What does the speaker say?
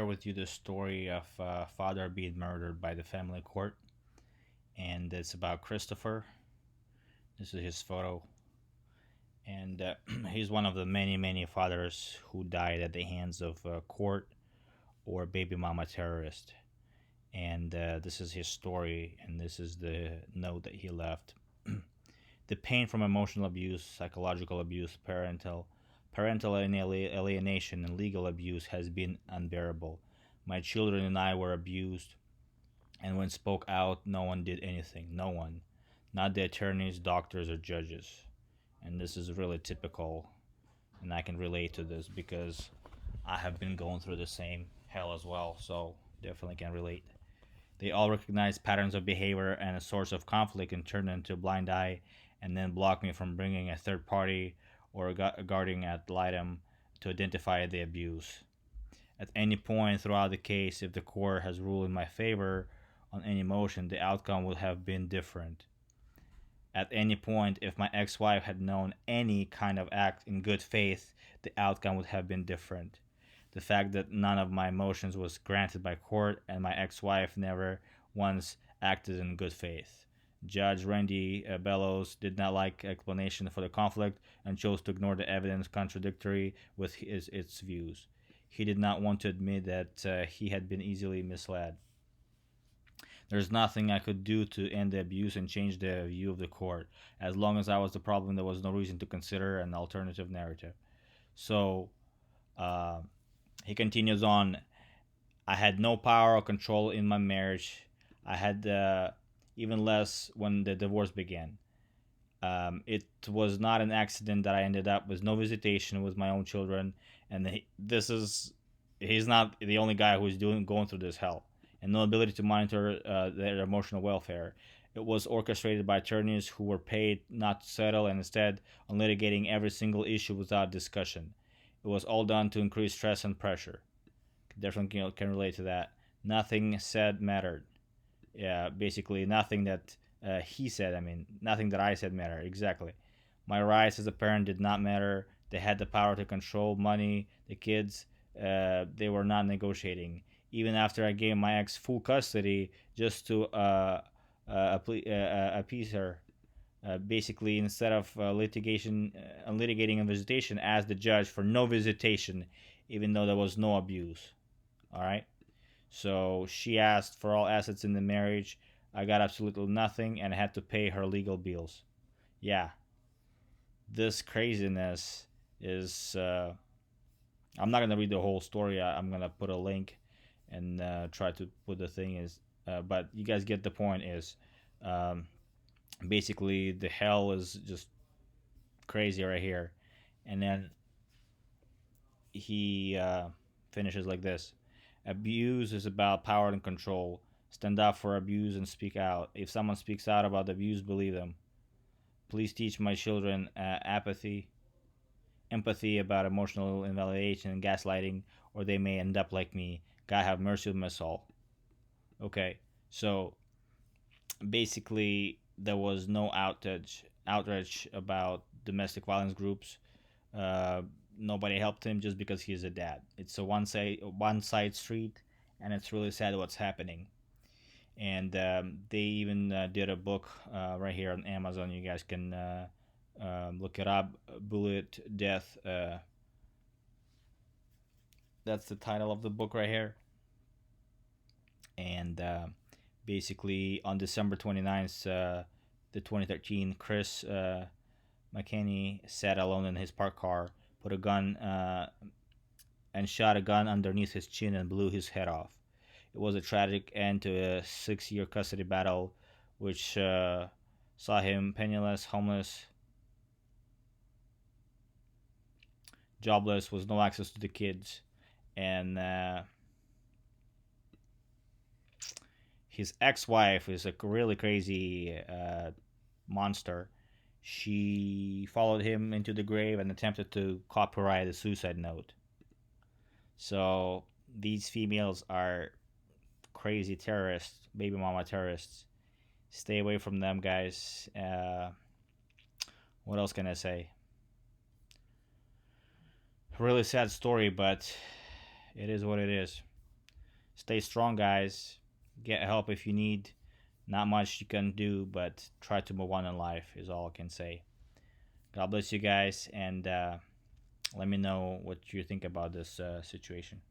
with you the story of a father being murdered by the family court, and it's about Christopher. This is his photo, and he's one of the many, many fathers who died at the hands of court or baby mama terrorist. And this is his story, and this is the note that he left. The pain from emotional abuse, psychological abuse, parental alienation, and legal abuse has been unbearable. My children and I were abused, and when spoke out, no one did anything. No one, not the attorneys, doctors, or judges. And this is really typical, and I can relate to this because I have been going through the same hell as well. So definitely can relate. They all recognize patterns of behavior and a source of conflict and turn into a blind eye and then block me from bringing a third party or a guardian ad litem to identify the abuse. At any point throughout the case, if the court has ruled in my favor on any motion, the outcome would have been different. At any point, if my ex wife had known any kind of act in good faith, the outcome would have been different. The fact that none of my motions was granted by court and my ex-wife never once acted in good faith. Judge Randy Bellows did not like explanation for the conflict and chose to ignore the evidence contradictory with its views. He did not want to admit that he had been easily misled. There's nothing I could do to end the abuse and change the view of the court. As long as I was the problem, there was no reason to consider an alternative narrative. So, uh, he continues on. I had no power or control in my marriage. I had even less when the divorce began. It was not an accident that I ended up with no visitation with my own children, and this is he's not the only guy who is going through this hell, and no ability to monitor their emotional welfare. It was orchestrated by attorneys who were paid not to settle and instead on litigating every single issue without discussion. It was all done to increase stress and pressure. Definitely can relate to that. Nothing said mattered. Yeah, basically nothing that he said. I mean, nothing that I said mattered. Exactly. My rights as a parent did not matter. They had the power to control money, the kids. They were not negotiating. Even after I gave my ex full custody just to appease her, basically instead of litigating a visitation, asked the judge for no visitation, even though there was no abuse. All right. So she asked for all assets in the marriage. I got absolutely nothing and had to pay her legal bills. Yeah, this craziness is. I'm not gonna read the whole story. I'm gonna put a link and try to put the thing is. But you guys get the point. Is um, basically the hell is just crazy right here, and then he finishes like this. Abuse is about power and control. Stand up for abuse and speak out. If someone speaks out about the abuse, believe them. Please teach my children empathy about emotional invalidation and gaslighting, or they may end up like me. God have mercy on my soul. Okay, so basically, there was no outrage about domestic violence groups. Uh, Nobody helped him just because he's a dad. It's a one side street, and it's really sad what's happening. And they even did a book right here on Amazon. You guys can look it up. Bullied Death. That's the title of the book right here. And basically, on December 29th, the 2013, Chris Mackney sat alone in his parked car, put a gun and shot a gun underneath his chin and blew his head off. It was a tragic end to a 6 year custody battle, which saw him penniless, homeless, jobless, with no access to the kids. And his ex wife is a really crazy monster. She followed him into the grave and attempted to copyright a suicide note. So these females are crazy terrorists, baby mama terrorists. Stay away from them, guys. What else can I say? Really sad story, but it is what it is. Stay strong, guys. Get help if you need. Not much you can do, but try to move on in life, is all I can say. God bless you guys, and let me know what you think about this situation.